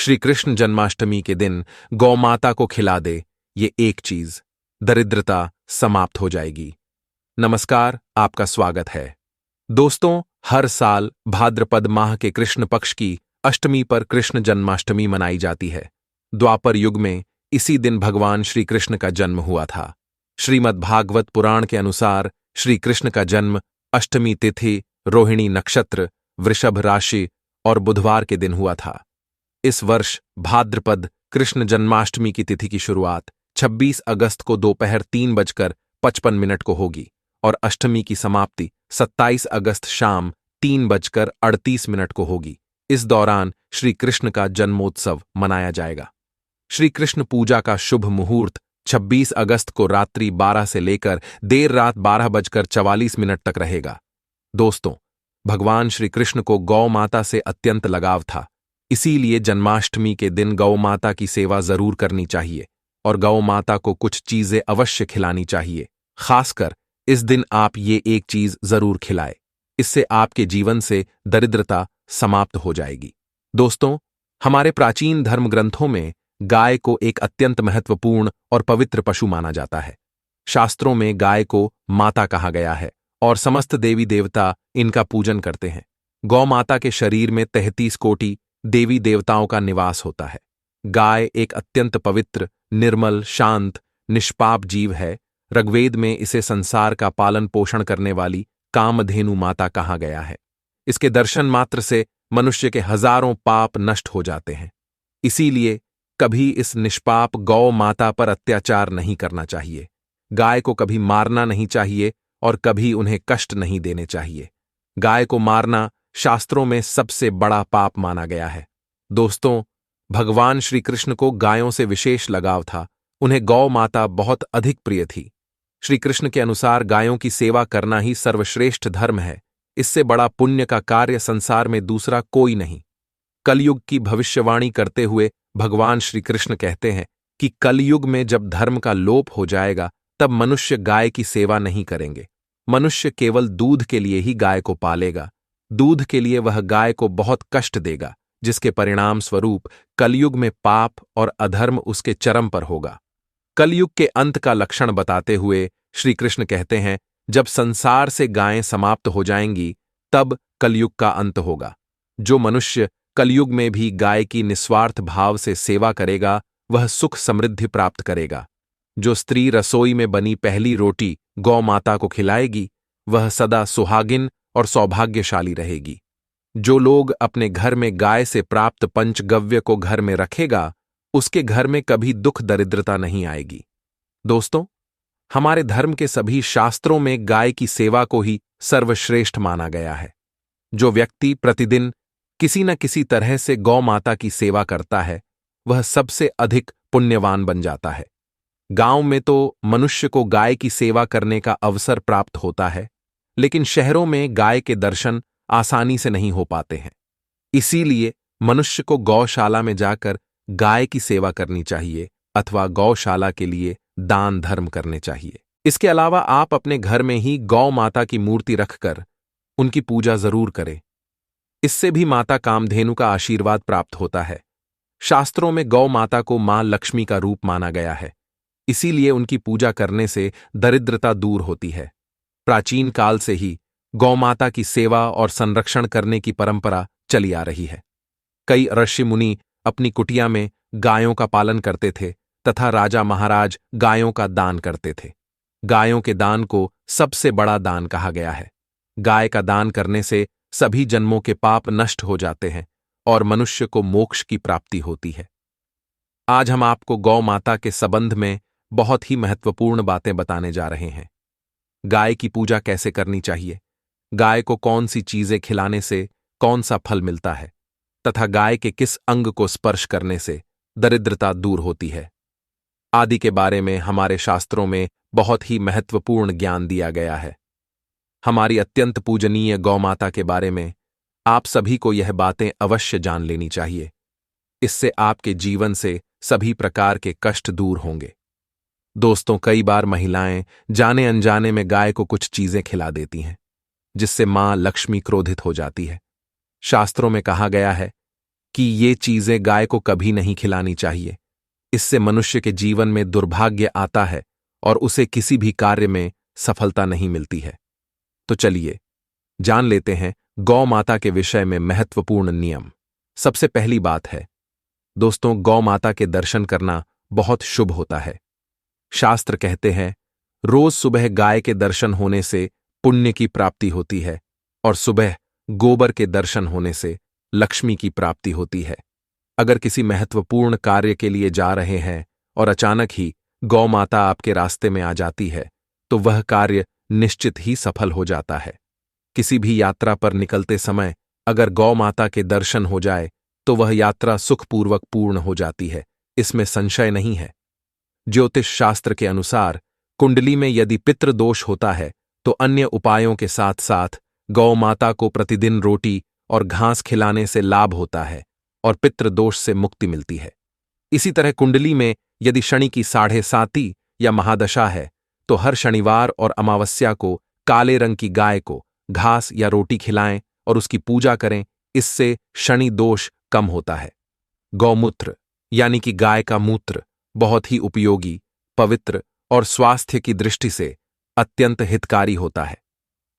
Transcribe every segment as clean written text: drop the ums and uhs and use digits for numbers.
श्री कृष्ण जन्माष्टमी के दिन गौमाता को खिला दे ये एक चीज, दरिद्रता समाप्त हो जाएगी। नमस्कार, आपका स्वागत है। दोस्तों, हर साल भाद्रपद माह के कृष्ण पक्ष की अष्टमी पर कृष्ण जन्माष्टमी मनाई जाती है। द्वापर युग में इसी दिन भगवान श्री कृष्ण का जन्म हुआ था। श्रीमद् भागवत पुराण के अनुसार श्री कृष्ण का जन्म अष्टमी तिथि, रोहिणी नक्षत्र, वृषभ राशि और बुधवार के दिन हुआ था। इस वर्ष भाद्रपद कृष्ण जन्माष्टमी की तिथि की शुरुआत 26 अगस्त को दोपहर 3:55 को होगी और अष्टमी की समाप्ति 27 अगस्त शाम 3:38 को होगी। इस दौरान श्री कृष्ण का जन्मोत्सव मनाया जाएगा। श्री कृष्ण पूजा का शुभ मुहूर्त 26 अगस्त को रात्रि 12 से लेकर देर रात 12:44 तक रहेगा। दोस्तों, भगवान श्री कृष्ण को गौ माता से अत्यंत लगाव था, इसीलिए जन्माष्टमी के दिन गौ माता की सेवा जरूर करनी चाहिए और गौ माता को कुछ चीजें अवश्य खिलानी चाहिए। खासकर इस दिन आप ये एक चीज जरूर खिलाए, इससे आपके जीवन से दरिद्रता समाप्त हो जाएगी। दोस्तों, हमारे प्राचीन धर्म ग्रंथों में गाय को एक अत्यंत महत्वपूर्ण और पवित्र पशु माना जाता है। शास्त्रों में गाय को माता कहा गया है और समस्त देवी देवता इनका पूजन करते हैं। गौ माता के शरीर में 33 कोटि देवी देवताओं का निवास होता है। गाय एक अत्यंत पवित्र, निर्मल, शांत, निष्पाप जीव है। ऋग्वेद में इसे संसार का पालन पोषण करने वाली कामधेनु माता कहा गया है। इसके दर्शन मात्र से मनुष्य के हजारों पाप नष्ट हो जाते हैं। इसीलिए कभी इस निष्पाप गौ माता पर अत्याचार नहीं करना चाहिए। गाय को कभी मारना नहीं चाहिए और कभी उन्हें कष्ट नहीं देने चाहिए। गाय को मारना शास्त्रों में सबसे बड़ा पाप माना गया है। दोस्तों, भगवान श्री कृष्ण को गायों से विशेष लगाव था। उन्हें गौ माता बहुत अधिक प्रिय थी। श्री कृष्ण के अनुसार गायों की सेवा करना ही सर्वश्रेष्ठ धर्म है। इससे बड़ा पुण्य का कार्य संसार में दूसरा कोई नहीं। कलयुग की भविष्यवाणी करते हुए भगवान श्री कृष्ण कहते हैं कि कलयुग में जब धर्म का लोप हो जाएगा तब मनुष्य गाय की सेवा नहीं करेंगे। मनुष्य केवल दूध के लिए ही गाय को पालेगा। दूध के लिए वह गाय को बहुत कष्ट देगा, जिसके परिणाम स्वरूप कलयुग में पाप और अधर्म उसके चरम पर होगा। कलयुग के अंत का लक्षण बताते हुए श्री कृष्ण कहते हैं, जब संसार से गायें समाप्त हो जाएंगी तब कलयुग का अंत होगा। जो मनुष्य कलयुग में भी गाय की निस्वार्थ भाव से सेवा करेगा वह सुख समृद्धि प्राप्त करेगा। जो स्त्री रसोई में बनी पहली रोटी गौ माता को खिलाएगी वह सदा सुहागिन और सौभाग्यशाली रहेगी। जो लोग अपने घर में गाय से प्राप्त पंचगव्य को घर में रखेगा उसके घर में कभी दुख दरिद्रता नहीं आएगी। दोस्तों, हमारे धर्म के सभी शास्त्रों में गाय की सेवा को ही सर्वश्रेष्ठ माना गया है। जो व्यक्ति प्रतिदिन किसी न किसी तरह से गौ माता की सेवा करता है वह सबसे अधिक पुण्यवान बन जाता है। गांव में तो मनुष्य को गाय की सेवा करने का अवसर प्राप्त होता है, लेकिन शहरों में गाय के दर्शन आसानी से नहीं हो पाते हैं। इसीलिए मनुष्य को गौशाला में जाकर गाय की सेवा करनी चाहिए अथवा गौशाला के लिए दान धर्म करने चाहिए। इसके अलावा आप अपने घर में ही गौ माता की मूर्ति रखकर उनकी पूजा जरूर करें। इससे भी माता कामधेनु का आशीर्वाद प्राप्त होता है। शास्त्रों में गौ माता को मां लक्ष्मी का रूप माना गया है, इसीलिए उनकी पूजा करने से दरिद्रता दूर होती है। प्राचीन काल से ही गौ माता की सेवा और संरक्षण करने की परंपरा चली आ रही है। कई ऋषि मुनि अपनी कुटिया में गायों का पालन करते थे तथा राजा महाराज गायों का दान करते थे। गायों के दान को सबसे बड़ा दान कहा गया है। गाय का दान करने से सभी जन्मों के पाप नष्ट हो जाते हैं और मनुष्य को मोक्ष की प्राप्ति होती है। आज हम आपको गौ माता के संबंध में बहुत ही महत्वपूर्ण बातें बताने जा रहे हैं। गाय की पूजा कैसे करनी चाहिए, गाय को कौन सी चीजें खिलाने से कौन सा फल मिलता है तथा गाय के किस अंग को स्पर्श करने से दरिद्रता दूर होती है आदि के बारे में हमारे शास्त्रों में बहुत ही महत्वपूर्ण ज्ञान दिया गया है। हमारी अत्यंत पूजनीय गौ माता के बारे में आप सभी को यह बातें अवश्य जान लेनी चाहिए। इससे आपके जीवन से सभी प्रकार के कष्ट दूर होंगे। दोस्तों, कई बार महिलाएं जाने अनजाने में गाय को कुछ चीजें खिला देती हैं, जिससे मां लक्ष्मी क्रोधित हो जाती है। शास्त्रों में कहा गया है कि ये चीजें गाय को कभी नहीं खिलानी चाहिए। इससे मनुष्य के जीवन में दुर्भाग्य आता है और उसे किसी भी कार्य में सफलता नहीं मिलती है। तो चलिए जान लेते हैं गौ माता के विषय में महत्वपूर्ण नियम। सबसे पहली बात है दोस्तों, गौ माता के दर्शन करना बहुत शुभ होता है। शास्त्र कहते हैं रोज सुबह गाय के दर्शन होने से पुण्य की प्राप्ति होती है और सुबह गोबर के दर्शन होने से लक्ष्मी की प्राप्ति होती है। अगर किसी महत्वपूर्ण कार्य के लिए जा रहे हैं और अचानक ही गौ माता आपके रास्ते में आ जाती है तो वह कार्य निश्चित ही सफल हो जाता है। किसी भी यात्रा पर निकलते समय अगर गौ माता के दर्शन हो जाए तो वह यात्रा सुखपूर्वक पूर्ण हो जाती है, इसमें संशय नहीं है। ज्योतिष शास्त्र के अनुसार कुंडली में यदि पितृदोष होता है तो अन्य उपायों के साथ साथ गौ माता को प्रतिदिन रोटी और घास खिलाने से लाभ होता है और पितृदोष से मुक्ति मिलती है। इसी तरह कुंडली में यदि शनि की 7.5 या महादशा है तो हर शनिवार और अमावस्या को काले रंग की गाय को घास या रोटी खिलाएं और उसकी पूजा करें, इससे शनि दोष कम होता है। गौमूत्र यानी कि गाय का मूत्र बहुत ही उपयोगी, पवित्र और स्वास्थ्य की दृष्टि से अत्यंत हितकारी होता है।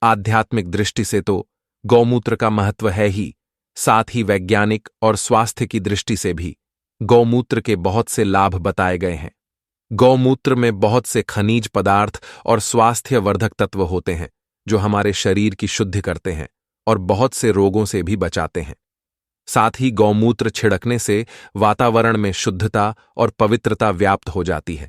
आध्यात्मिक दृष्टि से तो गौमूत्र का महत्व है ही, साथ ही वैज्ञानिक और स्वास्थ्य की दृष्टि से भी गौमूत्र के बहुत से लाभ बताए गए हैं। गौमूत्र में बहुत से खनिज पदार्थ और स्वास्थ्यवर्धक तत्व होते हैं जो हमारे शरीर की शुद्धि करते हैं और बहुत से रोगों से भी बचाते हैं। साथ ही गौमूत्र छिड़कने से वातावरण में शुद्धता और पवित्रता व्याप्त हो जाती है।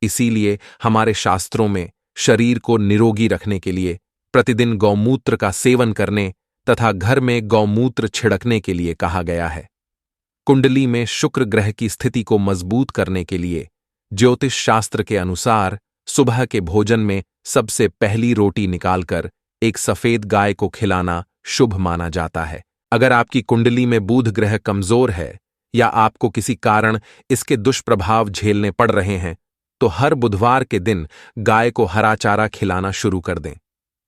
इसीलिए हमारे शास्त्रों में शरीर को निरोगी रखने के लिए प्रतिदिन गौमूत्र का सेवन करने तथा घर में गौमूत्र छिड़कने के लिए कहा गया है। कुंडली में शुक्र ग्रह की स्थिति को मजबूत करने के लिए ज्योतिष शास्त्र के अनुसार सुबह के भोजन में सबसे पहली रोटी निकालकर एक सफेद गाय को खिलाना शुभ माना जाता है। अगर आपकी कुंडली में बुध ग्रह कमजोर है या आपको किसी कारण इसके दुष्प्रभाव झेलने पड़ रहे हैं तो हर बुधवार के दिन गाय को हरा चारा खिलाना शुरू कर दें।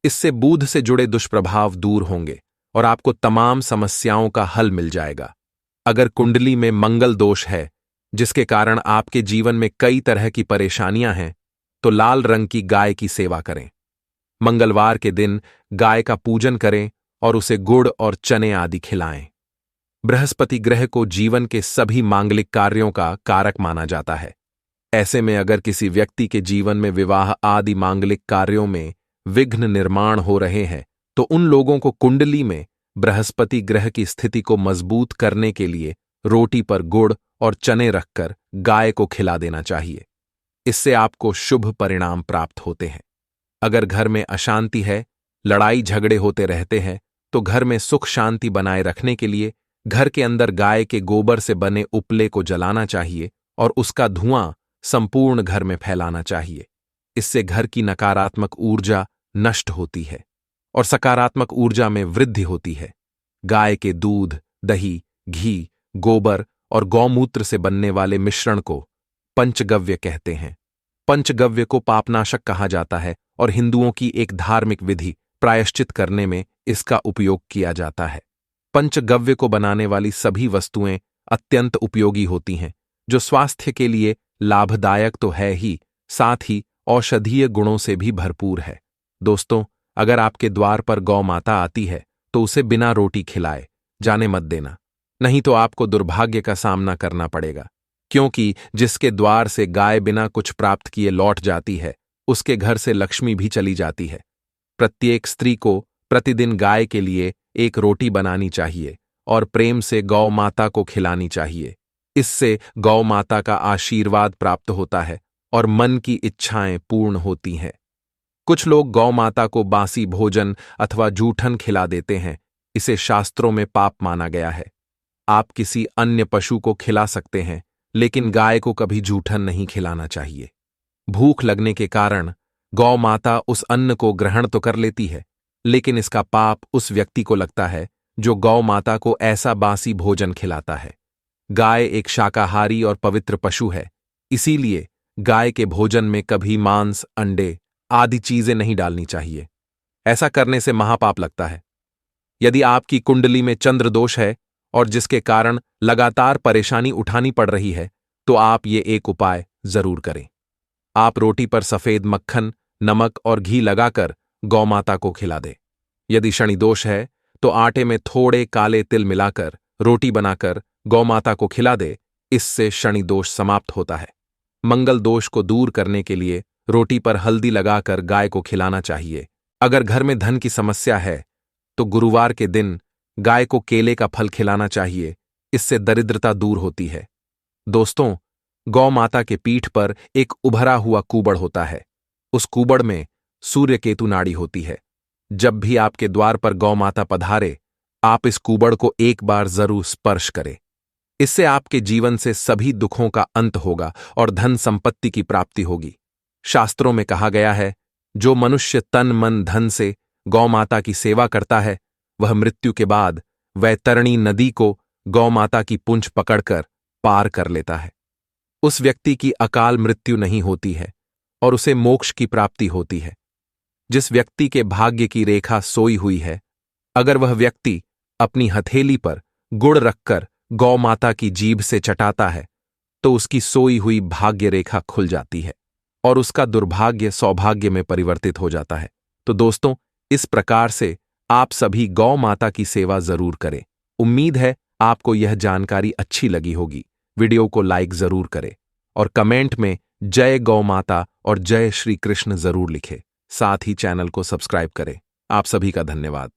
इससे बुध से जुड़े दुष्प्रभाव दूर होंगे और आपको तमाम समस्याओं का हल मिल जाएगा। अगर कुंडली में मंगल दोष है जिसके कारण आपके जीवन में कई तरह की परेशानियां हैं तो लाल रंग की गाय की सेवा करें। मंगलवार के दिन गाय का पूजन करें और उसे गुड़ और चने आदि खिलाएं। बृहस्पति ग्रह को जीवन के सभी मांगलिक कार्यों का कारक माना जाता है। ऐसे में अगर किसी व्यक्ति के जीवन में विवाह आदि मांगलिक कार्यों में विघ्न निर्माण हो रहे हैं तो उन लोगों को कुंडली में बृहस्पति ग्रह की स्थिति को मजबूत करने के लिए रोटी पर गुड़ और चने रखकर गाय को खिला देना चाहिए। इससे आपको शुभ परिणाम प्राप्त होते हैं। अगर घर में अशांति है, लड़ाई झगड़े होते रहते हैं तो घर में सुख शांति बनाए रखने के लिए घर के अंदर गाय के गोबर से बने उपले को जलाना चाहिए और उसका धुआं संपूर्ण घर में फैलाना चाहिए। इससे घर की नकारात्मक ऊर्जा नष्ट होती है और सकारात्मक ऊर्जा में वृद्धि होती है। गाय के दूध, दही, घी, गोबर और गौमूत्र से बनने वाले मिश्रण को पंचगव्य कहते हैं। पंचगव्य को पापनाशक कहा जाता है और हिंदुओं की एक धार्मिक विधि प्रायश्चित करने में इसका उपयोग किया जाता है। पंचगव्य को बनाने वाली सभी वस्तुएं अत्यंत उपयोगी होती हैं जो स्वास्थ्य के लिए लाभदायक तो है ही, साथ ही औषधीय गुणों से भी भरपूर है। दोस्तों, अगर आपके द्वार पर गौ माता आती है तो उसे बिना रोटी खिलाए जाने मत देना, नहीं तो आपको दुर्भाग्य का सामना करना पड़ेगा। क्योंकि जिसके द्वार से गाय बिना कुछ प्राप्त किए लौट जाती है उसके घर से लक्ष्मी भी चली जाती है। प्रत्येक स्त्री को प्रतिदिन गाय के लिए एक रोटी बनानी चाहिए और प्रेम से गौ माता को खिलानी चाहिए। इससे गौ माता का आशीर्वाद प्राप्त होता है और मन की इच्छाएं पूर्ण होती हैं। कुछ लोग गौ माता को बासी भोजन अथवा जूठन खिला देते हैं। इसे शास्त्रों में पाप माना गया है। आप किसी अन्य पशु को खिला सकते हैं लेकिन गाय को कभी जूठन नहीं खिलाना चाहिए। भूख लगने के कारण गौ माता उस अन्न को ग्रहण तो कर लेती है लेकिन इसका पाप उस व्यक्ति को लगता है जो गौ माता को ऐसा बासी भोजन खिलाता है। गाय एक शाकाहारी और पवित्र पशु है, इसीलिए गाय के भोजन में कभी मांस, अंडे आदि चीजें नहीं डालनी चाहिए। ऐसा करने से महापाप लगता है। यदि आपकी कुंडली में चंद्र दोष है और जिसके कारण लगातार परेशानी उठानी पड़ रही है, तो आप ये एक उपाय जरूर करें। आप रोटी पर सफेद मक्खन, नमक और घी लगाकर गौमाता को खिला दें। यदि शनि दोष है तो आटे में थोड़े काले तिल मिलाकर रोटी बनाकर गौमाता को खिला दे। इससे शनि दोष समाप्त होता है। मंगल दोष को दूर करने के लिए रोटी पर हल्दी लगाकर गाय को खिलाना चाहिए। अगर घर में धन की समस्या है तो गुरुवार के दिन गाय को केले का फल खिलाना चाहिए। इससे दरिद्रता दूर होती है। दोस्तों, गौ माता के पीठ पर एक उभरा हुआ कूबड़ होता है। उस कूबड़ में सूर्य केतु नाड़ी होती है। जब भी आपके द्वार पर गौ माता पधारे, आप इस कूबड़ को एक बार जरूर स्पर्श करें। इससे आपके जीवन से सभी दुखों का अंत होगा और धन संपत्ति की प्राप्ति होगी। शास्त्रों में कहा गया है, जो मनुष्य तन मन धन से गौ माता की सेवा करता है, वह मृत्यु के बाद वैतरणी नदी को गौ माता की पूंछ पकड़कर पार कर लेता है। उस व्यक्ति की अकाल मृत्यु नहीं होती है और उसे मोक्ष की प्राप्ति होती है। जिस व्यक्ति के भाग्य की रेखा सोई हुई है, अगर वह व्यक्ति अपनी हथेली पर गुड़ रखकर गौ माता की जीभ से चटाता है, तो उसकी सोई हुई भाग्य रेखा खुल जाती है और उसका दुर्भाग्य सौभाग्य में परिवर्तित हो जाता है। तो दोस्तों, इस प्रकार से आप सभी गौ माता की सेवा जरूर करें। उम्मीद है आपको यह जानकारी अच्छी लगी होगी। वीडियो को लाइक जरूर करें और कमेंट में जय गौ माता और जय श्री कृष्ण जरूर लिखें। साथ ही चैनल को सब्सक्राइब करें। आप सभी का धन्यवाद।